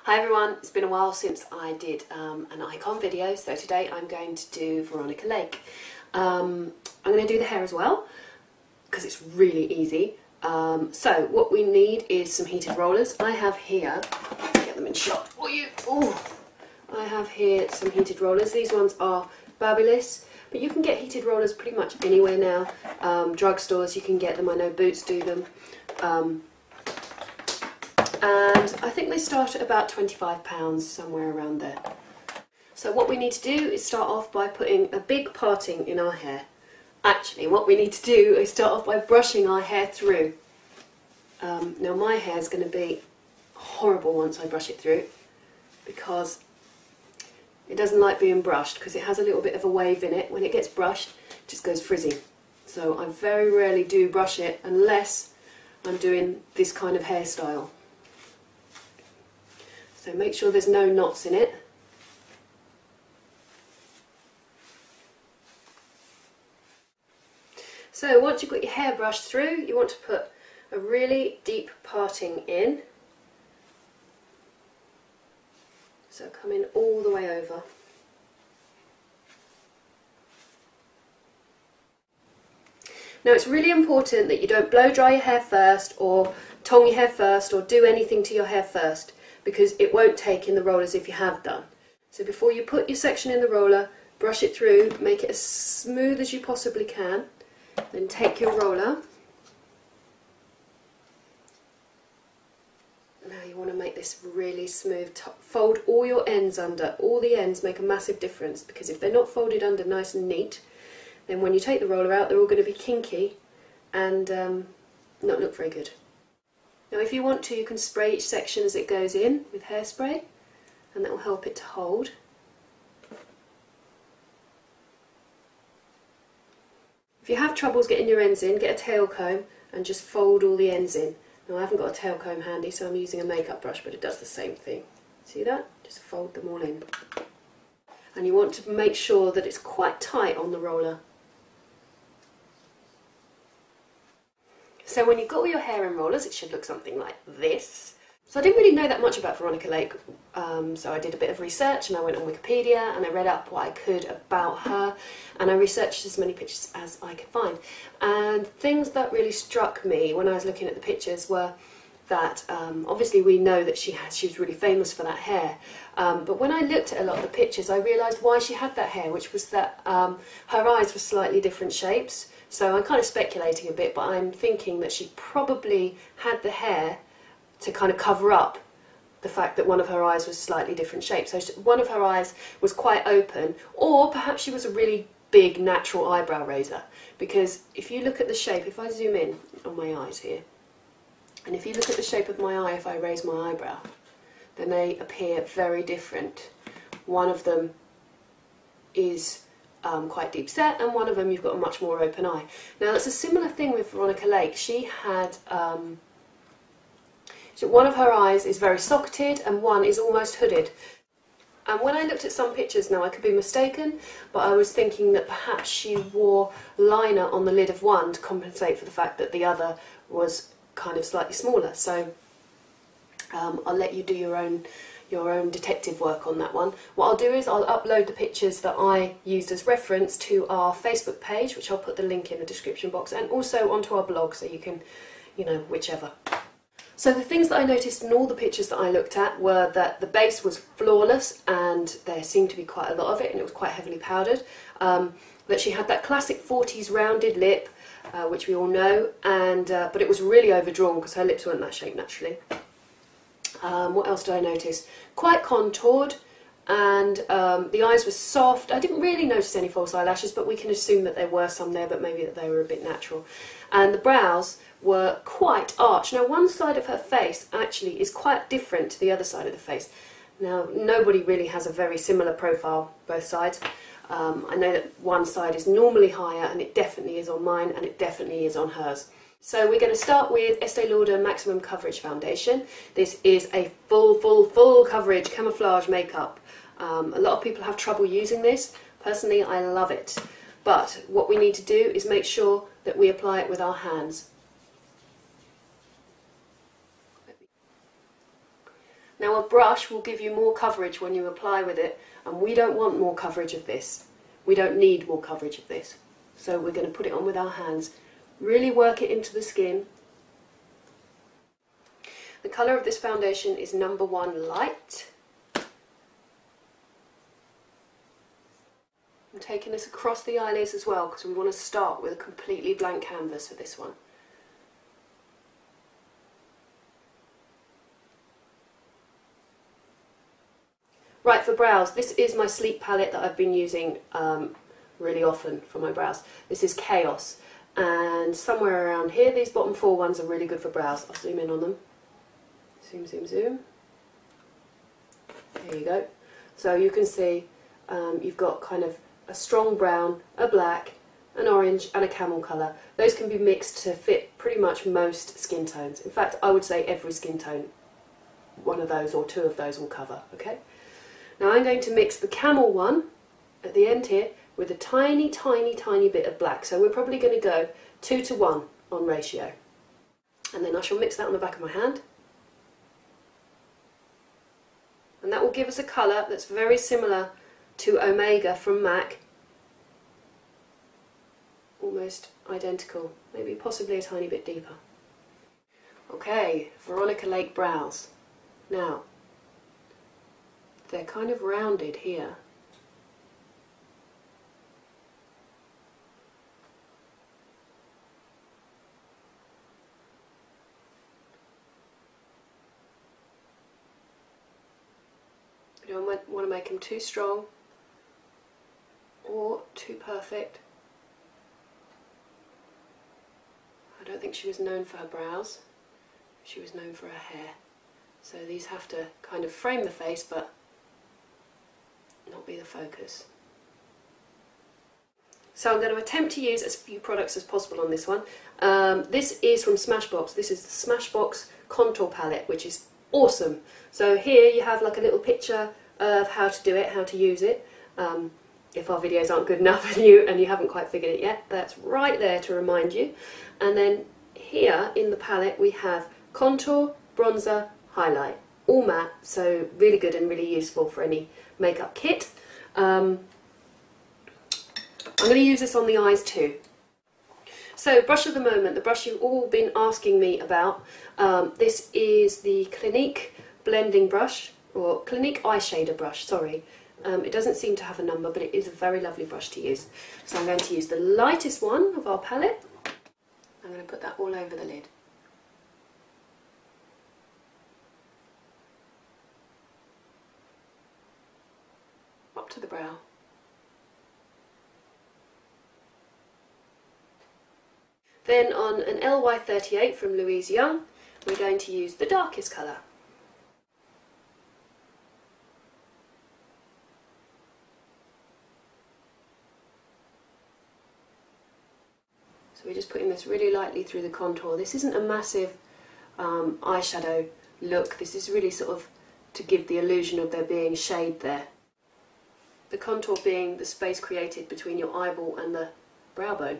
Hi everyone, it's been a while since I did an icon video, so today I'm going to do Veronica Lake. I'm going to do the hair as well, because it's really easy. So what we need is some heated rollers. I have here, get them in shot for you. Ooh, I have here some heated rollers. These ones are fabulous, but you can get heated rollers pretty much anywhere now. Drugstores, you can get them. I know Boots do them. And I think they start at about £25, somewhere around there. So what we need to do is start off by putting a big parting in our hair. Actually, what we need to do is start off by brushing our hair through. Now my hair is going to be horrible once I brush it through, because it doesn't like being brushed, because it has a little bit of a wave in it. When it gets brushed, it just goes frizzy. So I very rarely do brush it unless I'm doing this kind of hairstyle. So make sure there's no knots in it. So once you've got your hair brushed through, you want to put a really deep parting in. So coming all the way over. Now it's really important that you don't blow dry your hair first, or tong your hair first, or do anything to your hair first, because it won't take in the rollers if you have done. So before you put your section in the roller, brush it through, make it as smooth as you possibly can, then take your roller. Now you want to make this really smooth. Fold all your ends under. All the ends make a massive difference, because if they're not folded under nice and neat, then when you take the roller out, they're all going to be kinky and not look very good. Now if you want to, you can spray each section as it goes in with hairspray, and that will help it to hold. If you have troubles getting your ends in, get a tail comb and just fold all the ends in. Now I haven't got a tail comb handy, so I'm using a makeup brush, but it does the same thing. See that? Just fold them all in. And you want to make sure that it's quite tight on the roller. So when you've got all your hair in rollers, it should look something like this. So I didn't really know that much about Veronica Lake, so I did a bit of research, and I went on Wikipedia and I read up what I could about her, and I researched as many pictures as I could find. And things that really struck me when I was looking at the pictures were that obviously we know that she was really famous for that hair, but when I looked at a lot of the pictures, I realised why she had that hair, which was that her eyes were slightly different shapes. So I'm kind of speculating a bit, but I'm thinking that she probably had the hair to kind of cover up the fact that one of her eyes was slightly different shape. So one of her eyes was quite open, or perhaps she was a really big natural eyebrow raiser, because if you look at the shape, if I zoom in on my eyes here, and if you look at the shape of my eye, if I raise my eyebrow, then they appear very different. One of them is quite deep set, and one of them you've got a much more open eye. Now that's a similar thing with Veronica Lake. She had one of her eyes is very socketed and one is almost hooded. And when I looked at some pictures, now I could be mistaken, but I was thinking that perhaps she wore liner on the lid of one to compensate for the fact that the other was kind of slightly smaller. So I'll let you do your own detective work on that one. What I'll do is I'll upload the pictures that I used as reference to our Facebook page, which I'll put the link in the description box, and also onto our blog, so you can, you know, whichever. So the things that I noticed in all the pictures that I looked at were that the base was flawless, and there seemed to be quite a lot of it, and it was quite heavily powdered. That she had that classic 40s rounded lip, which we all know, and but it was really overdrawn because her lips weren't that shape naturally. What else did I notice? Quite contoured, and the eyes were soft. I didn't really notice any false eyelashes, but we can assume that there were some there, but maybe that they were a bit natural. And the brows were quite arched. Now one side of her face actually is quite different to the other side of the face. Now nobody really has a very similar profile, both sides. I know that one side is normally higher, and it definitely is on mine, and it definitely is on hers. So we're going to start with Estee Lauder Maximum Coverage Foundation. This is a full coverage camouflage makeup. A lot of people have trouble using this. Personally, I love it. But what we need to do is make sure that we apply it with our hands. Now a brush will give you more coverage when you apply with it, and we don't want more coverage of this. We don't need more coverage of this. So we're going to put it on with our hands. Really work it into the skin. The colour of this foundation is number 1 light. I'm taking this across the eyelids as well because we want to start with a completely blank canvas for this one. Right, for brows, this is my Sleep palette that I've been using really often for my brows. This is Chaos, and somewhere around here these bottom 4 ones are really good for brows. I'll zoom in on them. Zoom, zoom, zoom. There you go. So you can see you've got kind of a strong brown, a black, an orange and a camel colour. Those can be mixed to fit pretty much most skin tones. In fact, I would say every skin tone, one of those or 2 of those will cover, okay? Now I'm going to mix the camel one at the end here with a tiny, tiny, tiny bit of black. So we're probably going to go 2 to 1 on ratio. And then I shall mix that on the back of my hand. And that will give us a colour that's very similar to Omega from MAC. Almost identical, maybe possibly a tiny bit deeper. Okay, Veronica Lake brows. Now, they're kind of rounded here. You don't want to make them too strong or too perfect. I don't think she was known for her brows. She was known for her hair. So these have to kind of frame the face but not be the focus. So I'm going to attempt to use as few products as possible on this one. This is from Smashbox. This is the Smashbox contour palette, which is awesome. So here you have like a little picture of how to do it, how to use it. If our videos aren't good enough and you haven't quite figured it yet, that's right there to remind you. And then here in the palette we have contour, bronzer, highlight, all matte, so really good and really useful for any makeup kit. I'm going to use this on the eyes too. So brush of the moment, the brush you've all been asking me about. This is the Clinique blending brush, or Clinique eyeshadow brush, sorry. It doesn't seem to have a number, but it is a very lovely brush to use. So I'm going to use the lightest one of our palette. I'm going to put that all over the lid. Up to the brow. Then on an LY38 from Louise Young, we're going to use the darkest colour. So we're just putting this really lightly through the contour. This isn't a massive eyeshadow look. This is really sort of to give the illusion of there being shade there. The contour being the space created between your eyeball and the brow bone.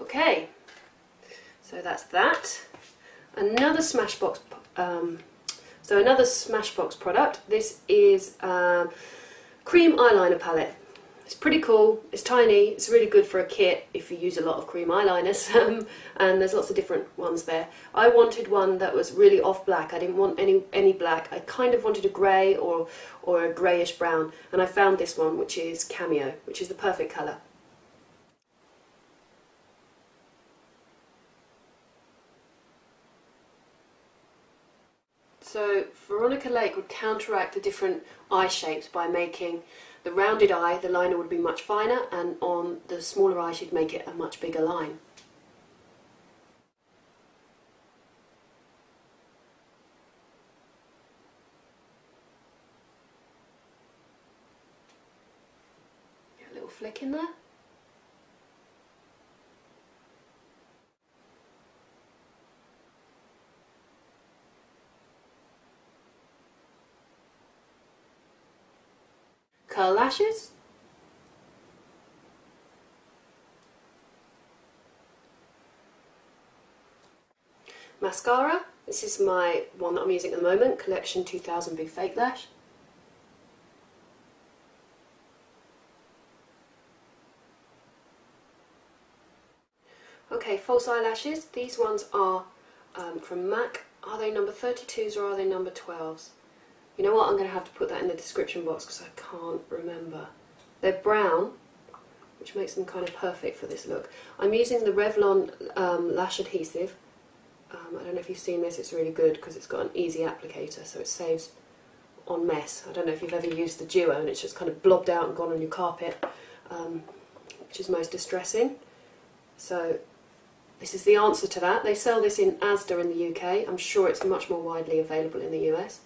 Okay, so that's that. Another Smashbox, another Smashbox product. This is cream eyeliner palette. It's pretty cool, it's tiny, it's really good for a kit if you use a lot of cream eyeliners, and there's lots of different ones there. I wanted one that was really off black. I didn't want any black. I kind of wanted a grey or a greyish brown, and I found this one, which is Cameo, which is the perfect colour. So Veronica Lake would counteract the different eye shapes by making the rounded eye, the liner would be much finer, and on the smaller eye she'd make it a much bigger line. Get a little flick in there. Curl lashes. Mascara. This is my one that I'm using at the moment, Collection 2000 Big Fake Lash. Okay, false eyelashes. These ones are from MAC. Are they number 32s or are they number 12s? You know what, I'm going to have to put that in the description box because I can't remember. They're brown, which makes them kind of perfect for this look. I'm using the Revlon lash adhesive. I don't know if you've seen this, it's really good because it's got an easy applicator, so it saves on mess. I don't know if you've ever used the duo and it's just kind of blobbed out and gone on your carpet, which is most distressing. So this is the answer to that. They sell this in Asda in the UK. I'm sure it's much more widely available in the US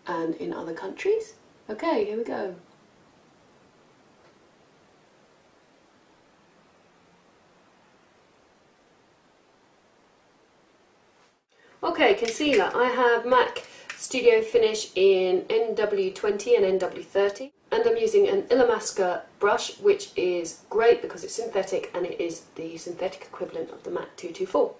and in other countries. Okay, here we go. Okay, concealer. I have MAC Studio Finish in NW20 and NW30, and I'm using an Illamasqua brush, which is great because it's synthetic and it is the synthetic equivalent of the MAC 224.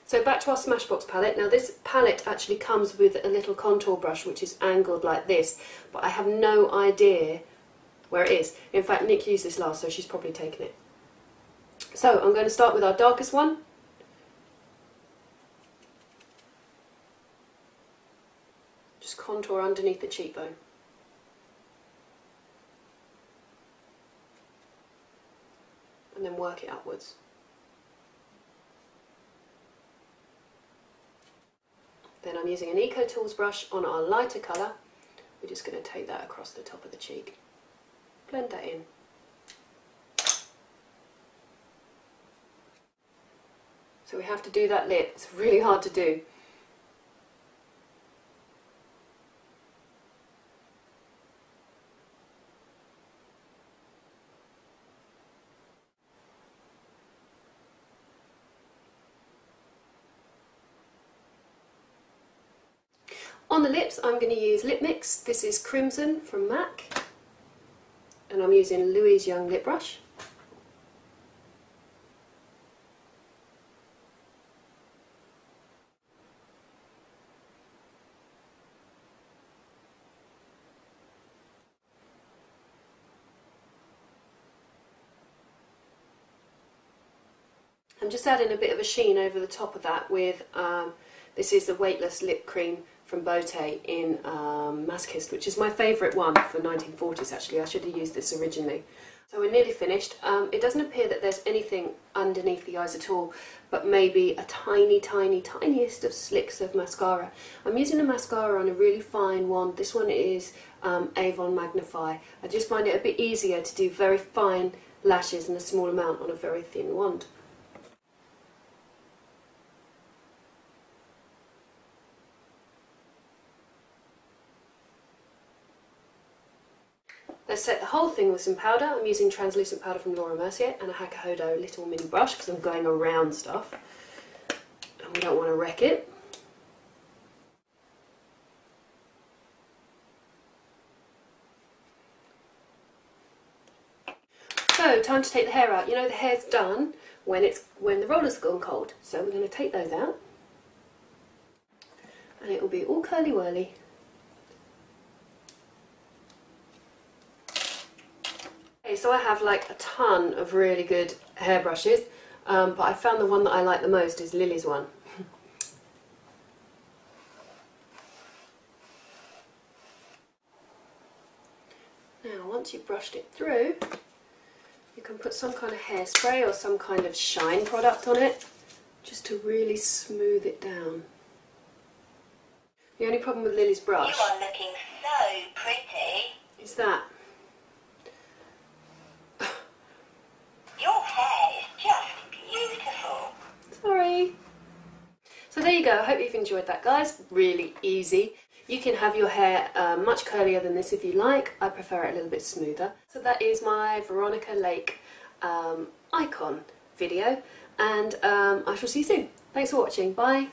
So back to our Smashbox palette. Now this palette actually comes with a little contour brush which is angled like this, but I have no idea where it is. In fact, Nick used this last, so she's probably taken it. So I'm going to start with our darkest one. Just contour underneath the cheekbone. And then work it upwards. Then I'm using an Eco Tools brush on our lighter colour. We're just going to take that across the top of the cheek. Blend that in. So we have to do that lip. It's really hard to do. On the lips, I'm going to use Lip Mix. This is Crimson from MAC. And I'm using Louise Young lip brush. I'm just adding a bit of a sheen over the top of that with, this is the weightless lip cream from Beaute in Masochist, which is my favourite one for 1940s actually. I should have used this originally. So we're nearly finished. It doesn't appear that there's anything underneath the eyes at all, but maybe a tiniest of slicks of mascara. I'm using a mascara on a really fine wand. This one is Avon Magnify. I just find it a bit easier to do very fine lashes in a small amount on a very thin wand. Let's set the whole thing with some powder. I'm using translucent powder from Laura Mercier and a Hakuhodo little mini brush because I'm going around stuff and we don't want to wreck it. So time to take the hair out. You know the hair's done when the rollers have gone cold. So we're going to take those out and it will be all curly whirly. Okay, so I have like a ton of really good hairbrushes, but I found the one that I like the most is Lily's one. Now once you've brushed it through, you can put some kind of hairspray or some kind of shine product on it, just to really smooth it down. The only problem with Lily's brush, you are looking so pretty, is that your hair is just beautiful. Sorry. So there you go. I hope you've enjoyed that, guys. Really easy. You can have your hair much curlier than this if you like. I prefer it a little bit smoother. So that is my Veronica Lake icon video, and I shall see you soon. Thanks for watching. Bye.